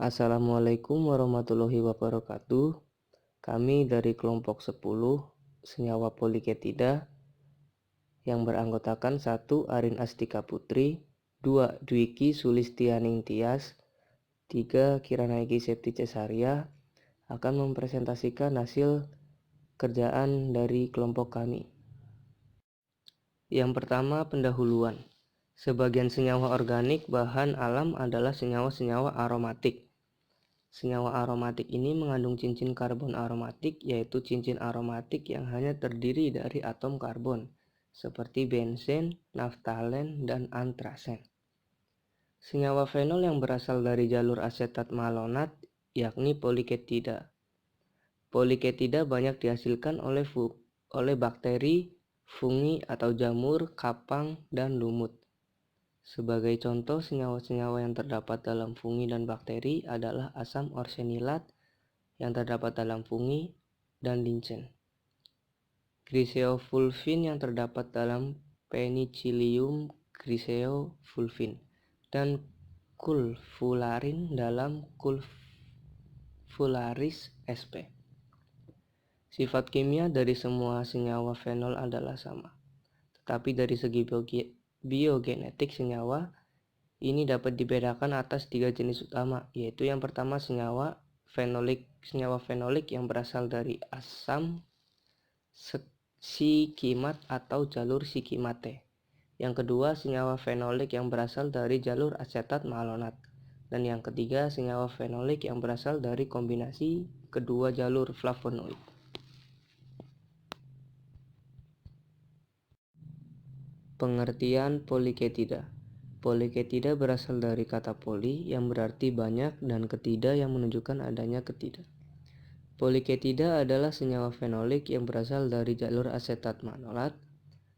Assalamualaikum warahmatullahi wabarakatuh. Kami dari kelompok 10 senyawa poliketida yang beranggotakan 1. Arin Astika Putri, 2. Dwiki Sulistianing Tias, 3. Kiranaiki Septi Cesaria akan mempresentasikan hasil kerjaan dari kelompok kami. Yang pertama, pendahuluan. Sebagian senyawa organik bahan alam adalah senyawa-senyawa aromatik. Senyawa aromatik ini mengandung cincin karbon aromatik, yaitu cincin aromatik yang hanya terdiri dari atom karbon, seperti benzen, naftalen, dan antrasen. Senyawa fenol yang berasal dari jalur asetat malonat, yakni poliketida. Poliketida banyak dihasilkan oleh bakteri, fungi atau jamur, kapang, dan lumut. Sebagai contoh, senyawa-senyawa yang terdapat dalam fungi dan bakteri adalah asam orsenilat yang terdapat dalam fungi dan lincen. Griseofulvin yang terdapat dalam Penicillium griseofulvin dan kulfularin dalam Culfularis sp. Sifat kimia dari semua senyawa fenol adalah sama, tetapi dari segi biogenetik senyawa ini dapat dibedakan atas 3 jenis utama, yaitu yang pertama senyawa fenolik yang berasal dari asam sikimat atau jalur sikimate. Yang kedua, senyawa fenolik yang berasal dari jalur asetat malonat. Dan yang ketiga, senyawa fenolik yang berasal dari kombinasi kedua jalur flavonoid. Pengertian poliketida. Poliketida berasal dari kata poli yang berarti banyak dan ketida yang menunjukkan adanya ketida. Poliketida adalah senyawa fenolik yang berasal dari jalur asetat manolat.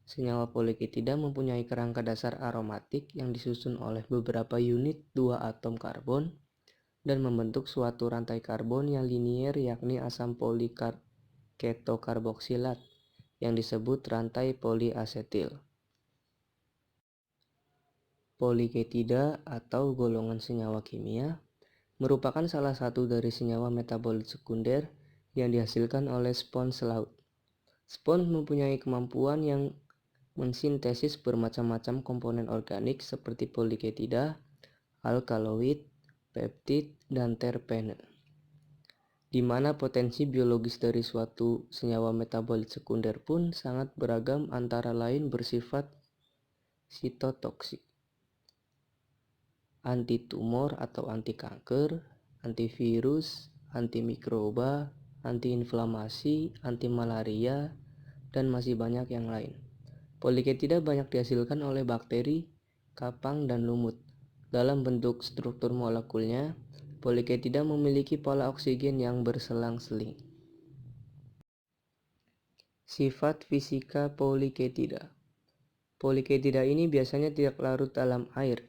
Senyawa poliketida mempunyai kerangka dasar aromatik yang disusun oleh beberapa unit 2 atom karbon dan membentuk suatu rantai karbon yang linier, yakni asam poliketokarboksilat yang disebut rantai poliasetil. Poliketida atau golongan senyawa kimia merupakan salah satu dari senyawa metabolit sekunder yang dihasilkan oleh spons laut. Spons mempunyai kemampuan yang mensintesis bermacam-macam komponen organik seperti poliketida, alkaloid, peptid, dan terpene, di mana potensi biologis dari suatu senyawa metabolit sekunder pun sangat beragam, antara lain bersifat sitotoksik, anti-tumor atau anti-kanker, antivirus, antimikroba, antiinflamasi, anti-malaria, dan masih banyak yang lain. Poliketida banyak dihasilkan oleh bakteri, kapang, dan lumut. Dalam bentuk struktur molekulnya, poliketida memiliki pola oksigen yang berselang-seling. Sifat fisika poliketida. Poliketida ini biasanya tidak larut dalam air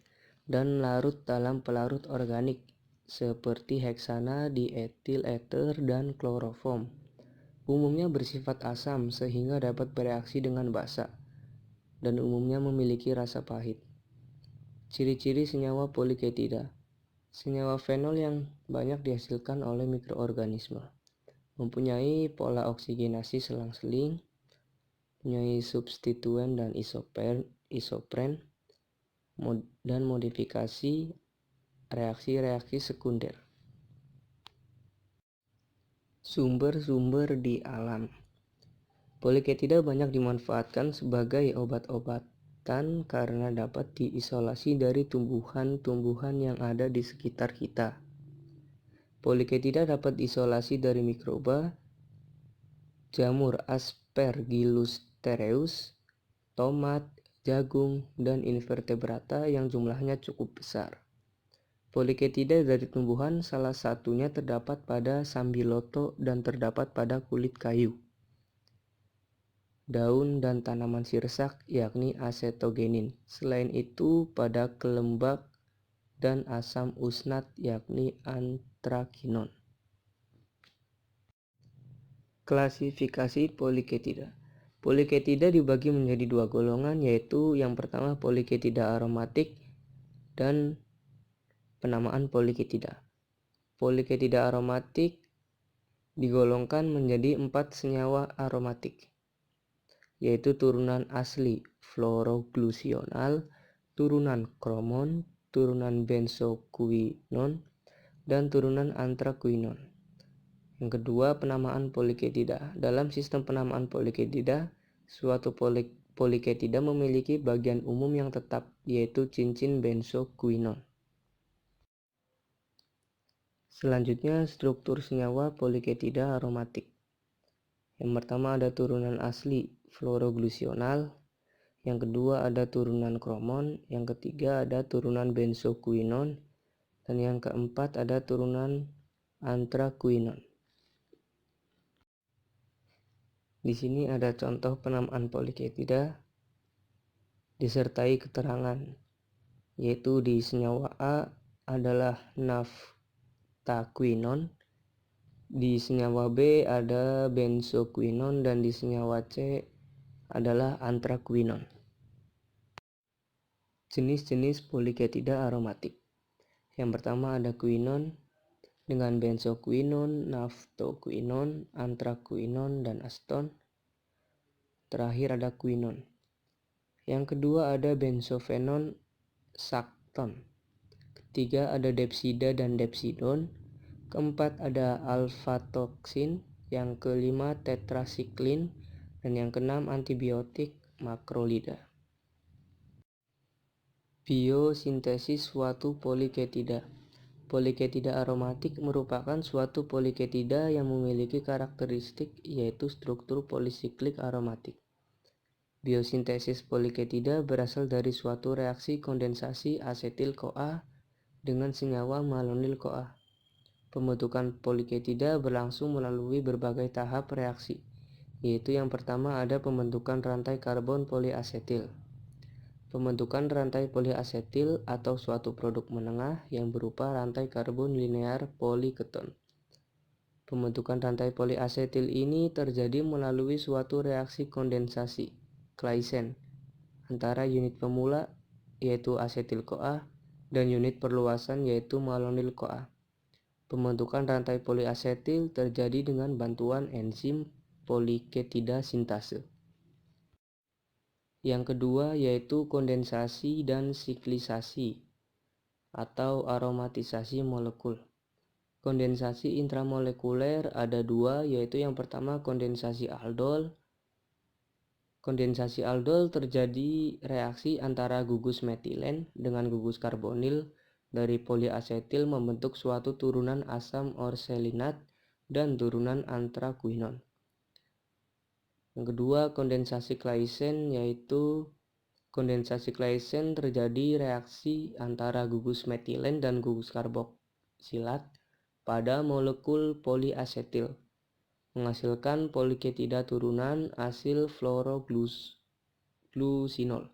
dan larut dalam pelarut organik seperti heksana, dietil ether, dan kloroform. Umumnya bersifat asam sehingga dapat bereaksi dengan basa dan umumnya memiliki rasa pahit. Ciri-ciri senyawa poliketida. Senyawa fenol yang banyak dihasilkan oleh mikroorganisme, mempunyai pola oksigenasi selang-seling, mempunyai substituen dan isopren, dan modifikasi reaksi-reaksi sekunder. Sumber-sumber di alam. Poliketida banyak dimanfaatkan sebagai obat-obatan karena dapat diisolasi dari tumbuhan-tumbuhan yang ada di sekitar kita. Poliketida dapat diisolasi dari mikroba, jamur Aspergillus tereus, tomat, jagung, dan invertebrata yang jumlahnya cukup besar. Poliketida dari tumbuhan salah satunya terdapat pada sambiloto dan terdapat pada kulit kayu, daun, dan tanaman sirsak, yakni acetogenin. Selain itu pada kelembak dan asam usnat, yakni anthraquinone. Klasifikasi poliketida. Poliketida dibagi menjadi 2 golongan, yaitu yang pertama poliketida aromatik dan penamaan poliketida. Poliketida aromatik digolongkan menjadi 4 senyawa aromatik, yaitu turunan asli fluoroglusional, turunan kromon, turunan benzokuinon, dan turunan antrakuinon. Yang kedua, penamaan poliketida. Dalam sistem penamaan poliketida, suatu poliketida memiliki bagian umum yang tetap, yaitu cincin benzokuinon. Selanjutnya, struktur senyawa poliketida aromatik. Yang pertama ada turunan asli fluoroglusional, yang kedua ada turunan kromon, yang ketiga ada turunan benzokuinon, dan yang keempat ada turunan antrakuinon. Di sini ada contoh penamaan poliketida disertai keterangan, yaitu di senyawa A adalah naftakuinon, di senyawa B ada benzokuinon, dan di senyawa C adalah antrakuinon. Jenis-jenis poliketida aromatik. Yang pertama ada kuinon dengan benzokuinon, naftokuinon, antrakuinon, dan aston. Terakhir ada kuinon. Yang kedua ada benzofenon, sakton. Ketiga ada depsida dan depsidon. Keempat ada alfatoksin. Yang kelima tetrasiklin. Dan yang keenam antibiotik makrolida. Biosintesis suatu poliketida. Poliketida aromatik merupakan suatu poliketida yang memiliki karakteristik yaitu struktur polisiklik aromatik. Biosintesis poliketida berasal dari suatu reaksi kondensasi asetil-CoA dengan senyawa malonil-CoA. Pembentukan poliketida berlangsung melalui berbagai tahap reaksi, yaitu yang pertama ada pembentukan rantai karbon poliasetil. Pembentukan rantai poliasetil atau suatu produk menengah yang berupa rantai karbon linear poliketon. Pembentukan rantai poliasetil ini terjadi melalui suatu reaksi kondensasi Claisen antara unit pemula yaitu asetil-CoA dan unit perluasan yaitu malonil-CoA. Pembentukan rantai poliasetil terjadi dengan bantuan enzim poliketida sintase. Yang kedua yaitu kondensasi dan siklisasi atau aromatisasi molekul. Kondensasi intramolekuler ada dua, yaitu yang pertama kondensasi aldol. Kondensasi aldol terjadi reaksi antara gugus metilen dengan gugus karbonil dari poliasetil membentuk suatu turunan asam orselinat dan turunan antrakuinon. Yang kedua kondensasi Claisen, yaitu kondensasi Claisen terjadi reaksi antara gugus metilen dan gugus karboksilat pada molekul poliasetil, menghasilkan poliketida turunan asil fluoroglucinol.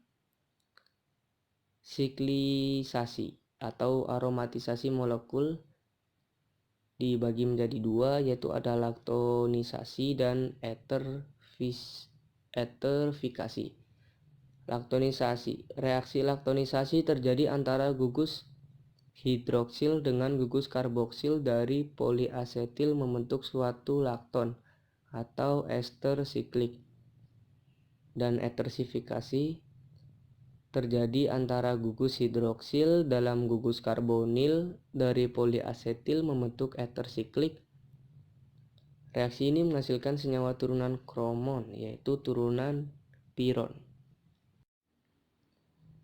Siklisasi atau aromatisasi molekul dibagi menjadi dua, yaitu ada laktonisasi dan eterifikasi. Laktonisasi. Reaksi laktonisasi terjadi antara gugus hidroksil dengan gugus karboksil dari poliasetil membentuk suatu lakton atau ester siklik. Dan eterifikasi terjadi antara gugus hidroksil dalam gugus karbonil dari poliasetil membentuk ester siklik. Reaksi ini menghasilkan senyawa turunan kromon yaitu turunan piron.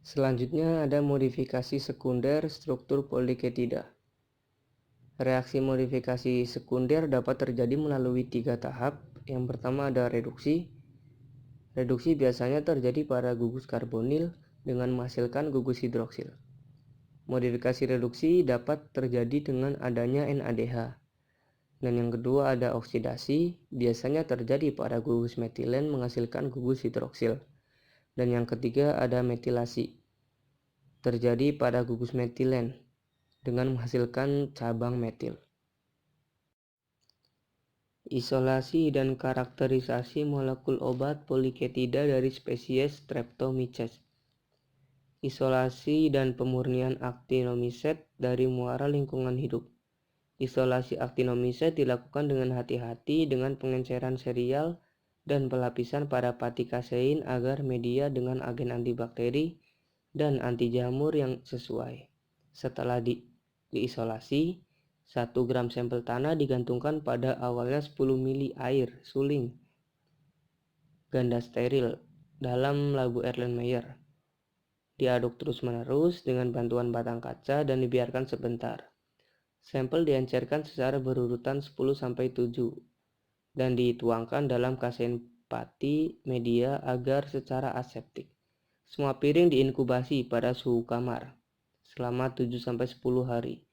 Selanjutnya ada modifikasi sekunder struktur poliketida. Reaksi modifikasi sekunder dapat terjadi melalui 3 tahap. Yang pertama ada reduksi. Reduksi biasanya terjadi pada gugus karbonil dengan menghasilkan gugus hidroksil. Modifikasi reduksi dapat terjadi dengan adanya NADH. Dan yang kedua ada oksidasi, biasanya terjadi pada gugus metilen menghasilkan gugus hidroksil. Dan yang ketiga ada metilasi, terjadi pada gugus metilen dengan menghasilkan cabang metil. Isolasi dan karakterisasi molekul obat poliketida dari spesies Streptomyces. Isolasi dan pemurnian actinomycet dari muara lingkungan hidup. Isolasi aktinomiset dilakukan dengan hati-hati dengan pengenceran serial dan pelapisan pada pati kasein agar media dengan agen antibakteri dan anti jamur yang sesuai. Setelah diisolasi, 1 gram sampel tanah digantungkan pada awalnya 10 mili air suling ganda steril dalam labu Erlenmeyer. Diaduk terus-menerus dengan bantuan batang kaca dan dibiarkan sebentar. Sampel diencerkan secara berurutan 10-7 dan dituangkan dalam kasein pati media agar secara aseptik. Semua piring diinkubasi pada suhu kamar selama 7-10 hari.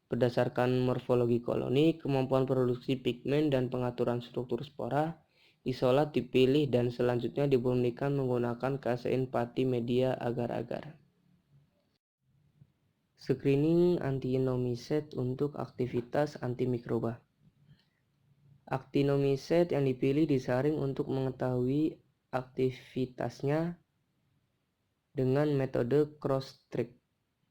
Berdasarkan morfologi koloni, kemampuan produksi pigmen dan pengaturan struktur spora, isolat dipilih dan selanjutnya dimurnikan menggunakan kasein pati media agar-agar. Screening actinomiset untuk aktivitas antimikroba. Actinomiset yang dipilih disaring untuk mengetahui aktivitasnya dengan metode cross-trick.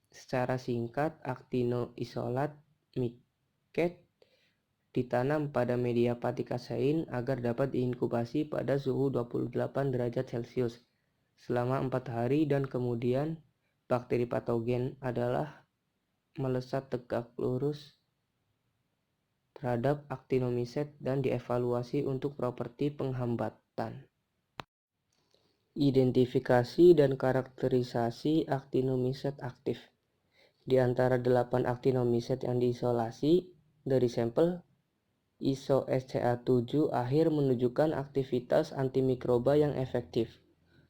Secara singkat, actinoisolat miket ditanam pada media pati kasein agar dapat diinkubasi pada suhu 28 derajat Celcius selama 4 hari dan kemudian bakteri patogen adalah melesat tegak lurus terhadap actinomiset dan dievaluasi untuk properti penghambatan. Identifikasi dan karakterisasi actinomiset aktif. Di antara 8 actinomiset yang diisolasi dari sampel, ISO-SCA7 akhir menunjukkan aktivitas antimikroba yang efektif.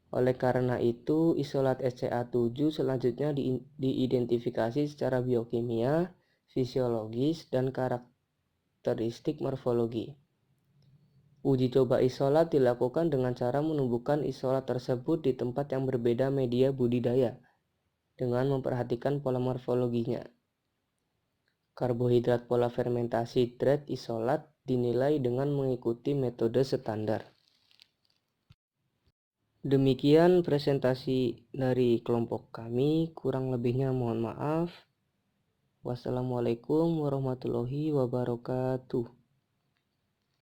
Oleh karena itu, isolat SCA7 selanjutnya diidentifikasi secara biokimia, fisiologis, dan karakteristik morfologi. Uji coba isolat dilakukan dengan cara menumbuhkan isolat tersebut di tempat yang berbeda media budidaya, dengan memperhatikan pola morfologinya. Karbohidrat pola fermentasi dret isolat dinilai dengan mengikuti metode standar. Demikian presentasi dari kelompok kami, kurang lebihnya mohon maaf. Wassalamualaikum warahmatullahi wabarakatuh.